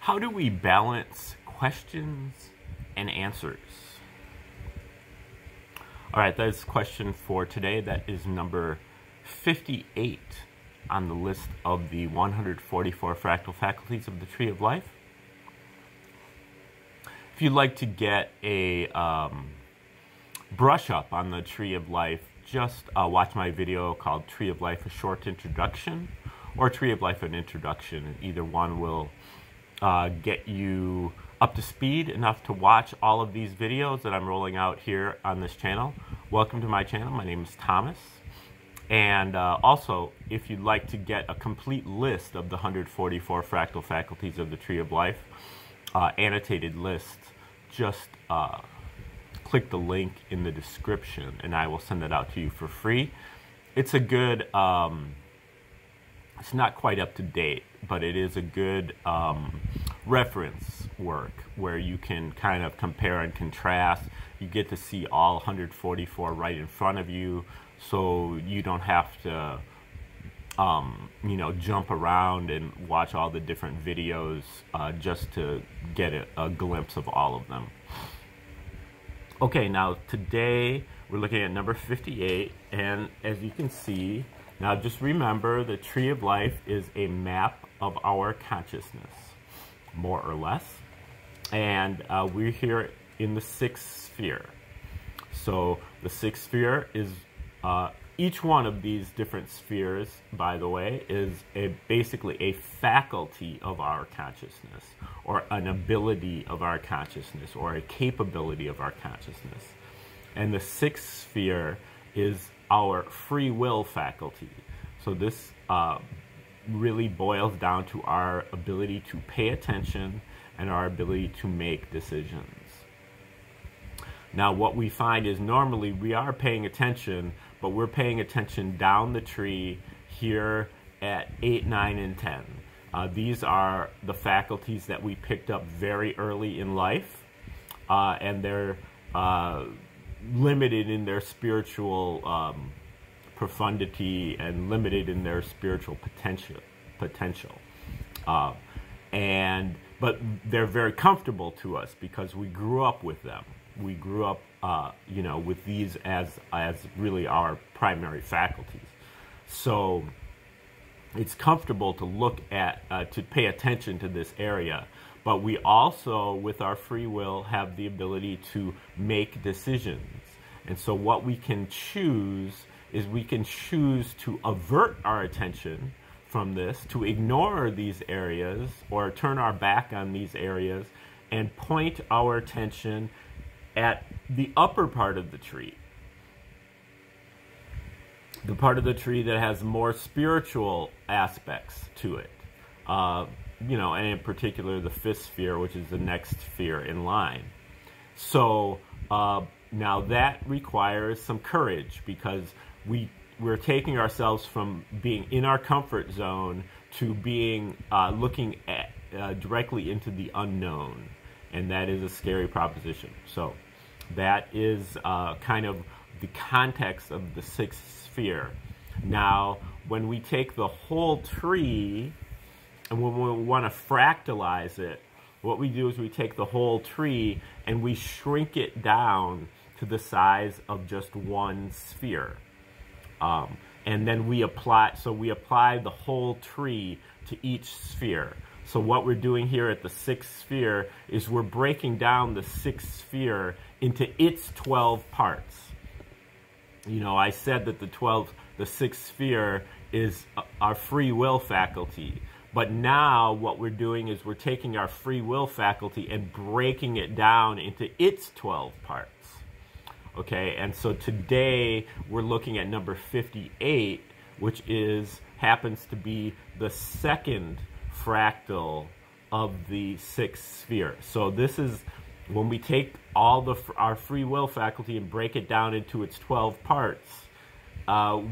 How do we balance questions and answers? All right, that's question for today. That is number 58 on the list of the 144 fractal faculties of the Tree of Life. If you'd like to get a brush up on the Tree of Life, just watch my video called Tree of Life, a Short Introduction, or Tree of Life, an Introduction. Either one will get you up to speed enough to watch all of these videos that I'm rolling out here on this channel. Welcome to my channel. My name is Thomas. And also, if you'd like to get a complete list of the 144 fractal faculties of the Tree of Life, annotated list, just click the link in the description and I will send it out to you for free. It's a good, it's not quite up to date, but it is a good reference work where you can kind of compare and contrast. You get to see all 144 right in front of you, so you don't have to jump around and watch all the different videos just to get a glimpse of all of them. Okay, now today we're looking at number 58, and as you can see, now just remember the Tree of Life is a map of our consciousness, more or less, and we're here in the sixth sphere. So the sixth sphere is each one of these different spheres, by the way, is basically a faculty of our consciousness, or an ability of our consciousness, or a capability of our consciousness. And the sixth sphere is our free will faculty. So this really boils down to our ability to pay attention and our ability to make decisions. Now, what we find is normally we are paying attention, but we're paying attention down the tree here at 8, 9, and 10. These are the faculties that we picked up very early in life, and they're limited in their spiritual profundity and limited in their spiritual potential. But they're very comfortable to us because we grew up with them. We grew up, with these as really our primary faculties. So it's comfortable to look at, to pay attention to this area. But we also, with our free will, have the ability to make decisions. And so what we can choose is we can choose to avert our attention from this, to ignore these areas, or turn our back on these areas, and point our attention at the upper part of the tree. The part of the tree that has more spiritual aspects to it. And in particular the fifth sphere, which is the next sphere in line. So now that requires some courage, because we're taking ourselves from being in our comfort zone to being looking at directly into the unknown, and that is a scary proposition. So that is kind of the context of the sixth sphere. Now, when we take the whole tree and when we want to fractalize it, what we do is we take the whole tree and we shrink it down to the size of just one sphere. And then we apply the whole tree to each sphere. So what we're doing here at the sixth sphere is we're breaking down the sixth sphere into its 12 parts. I said that the sixth sphere is our free will faculty. But now what we're doing is we're taking our free will faculty and breaking it down into its 12 parts. Okay, and so today we're looking at number 58, which happens to be the second fractal of the sixth sphere. So this is when we take our free will faculty and break it down into its 12 parts,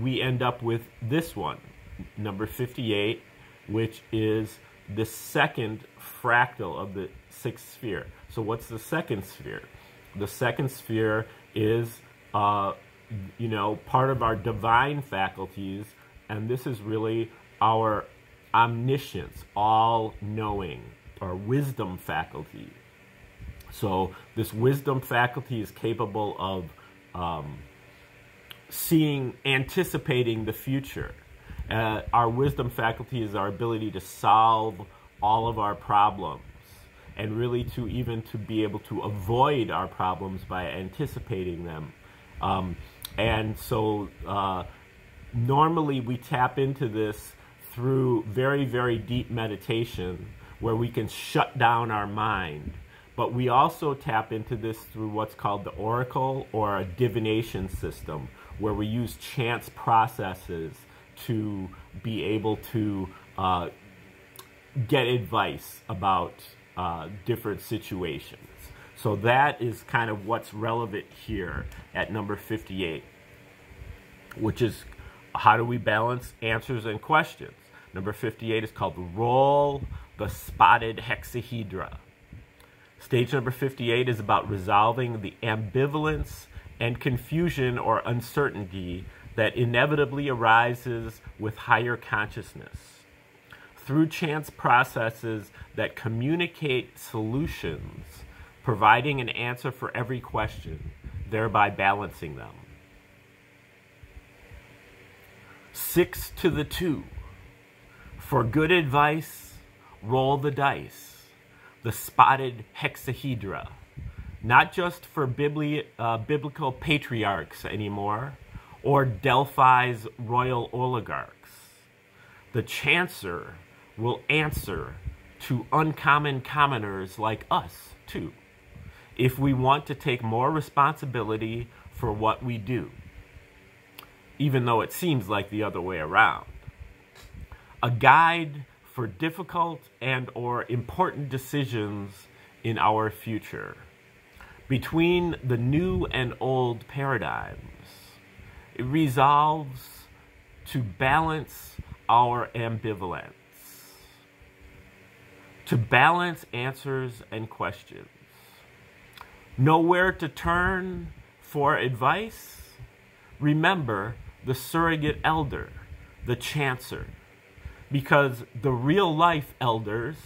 we end up with this one, number 58, which is the second fractal of the sixth sphere. So what's the second sphere? The second sphere is, part of our divine faculties, and this is really our omniscience, all-knowing or wisdom faculty. So this wisdom faculty is capable of anticipating the future. Our wisdom faculty is our ability to solve all of our problems, and really to be able to avoid our problems by anticipating them. And so normally we tap into this through very, very deep meditation, where we can shut down our mind. But we also tap into this through what's called the oracle, or a divination system, where we use chance processes to be able to get advice about different situations. So that is kind of what's relevant here at number 58, which is how do we balance answers and questions. Number 58 is called Roll the Spotted Hexahedra. Stage number 58 is about resolving the ambivalence and confusion or uncertainty that inevitably arises with higher consciousness through chance processes that communicate solutions, providing an answer for every question, thereby balancing them. 6 to the 2. For good advice, roll the dice. The spotted hexahedra. Not just for biblical patriarchs anymore, or Delphi's royal oligarchs. The chancer will answer to uncommon commoners like us, too, if we want to take more responsibility for what we do, even though it seems like the other way around. A guide for difficult and or important decisions in our future, between the new and old paradigms. It resolves to balance our ambivalence, to balance answers and questions. Know where to turn for advice? Remember the surrogate elder, the chancer, because the real life elders,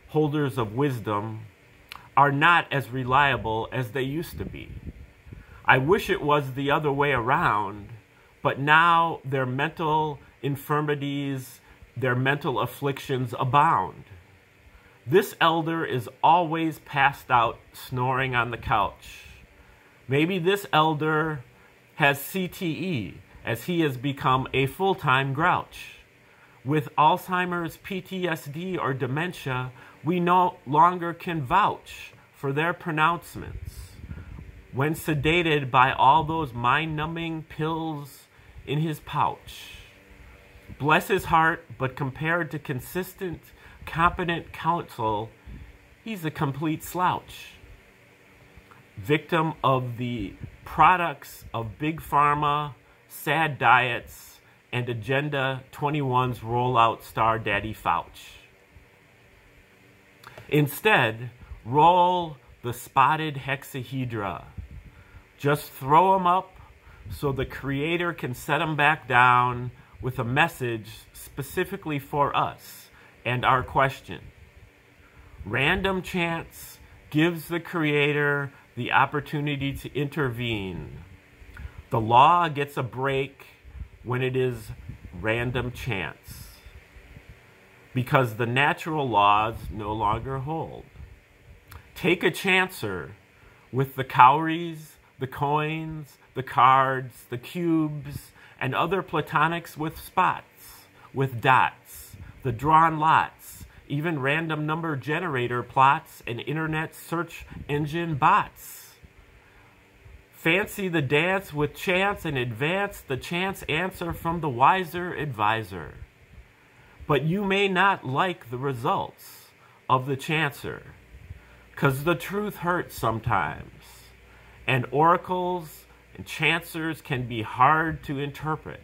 holders of wisdom, are not as reliable as they used to be. I wish it was the other way around, but now their mental infirmities, their mental afflictions abound. This elder is always passed out, snoring on the couch. Maybe this elder has CTE, as he has become a full-time grouch. With Alzheimer's, PTSD, or dementia, we no longer can vouch for their pronouncements. When sedated by all those mind-numbing pills in his pouch. Bless his heart, but compared to consistent, competent counsel, he's a complete slouch. Victim of the products of Big Pharma, sad diets, and Agenda 21's rollout star Daddy Fauch. Instead, roll the spotted hexahedra. Just throw them up so the Creator can set them back down with a message specifically for us and our question. Random chance gives the Creator the opportunity to intervene. The law gets a break when it is random chance, because the natural laws no longer hold. Take a chancer with the cowries, the coins, the cards, the cubes, and other platonics with spots, with dots, the drawn lots, even random number generator plots and internet search engine bots. Fancy the dance with chance and advance the chance answer from the wiser advisor. But you may not like the results of the chancer, because the truth hurts sometimes, and oracles and chancers can be hard to interpret,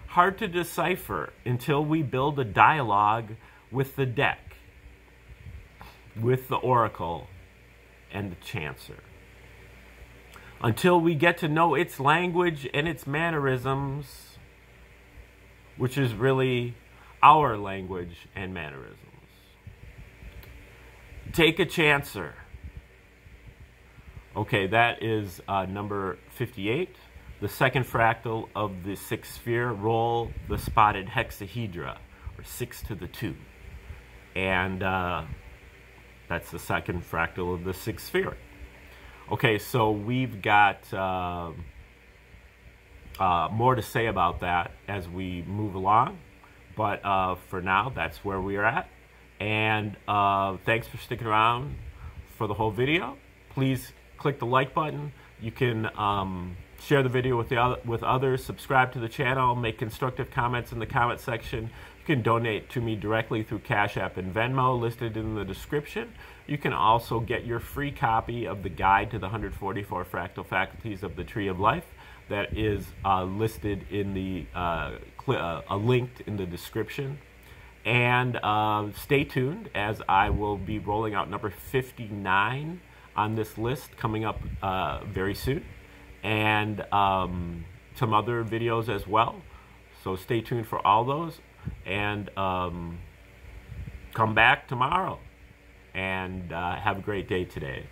hard to decipher until we build a dialogue with the deck, with the oracle and the chancer. Until we get to know its language and its mannerisms, which is really our language and mannerisms. Take a chancer. Okay, that is number 58. The second fractal of the sixth sphere, roll the spotted hexahedra, or 6 to the 2. And that's the second fractal of the sixth sphere. Okay, so we've got more to say about that as we move along. But for now, that's where we are at. And thanks for sticking around for the whole video. Please click the like button. You can share the video with others, subscribe to the channel, make constructive comments in the comment section. You can donate to me directly through Cash App and Venmo, listed in the description. You can also get your free copy of the Guide to the 144 Fractal Faculties of the Tree of Life. That is listed in the linked in the description. And stay tuned, as I will be rolling out number 59 on this list coming up very soon, and some other videos as well. So stay tuned for all those, and come back tomorrow, and have a great day today.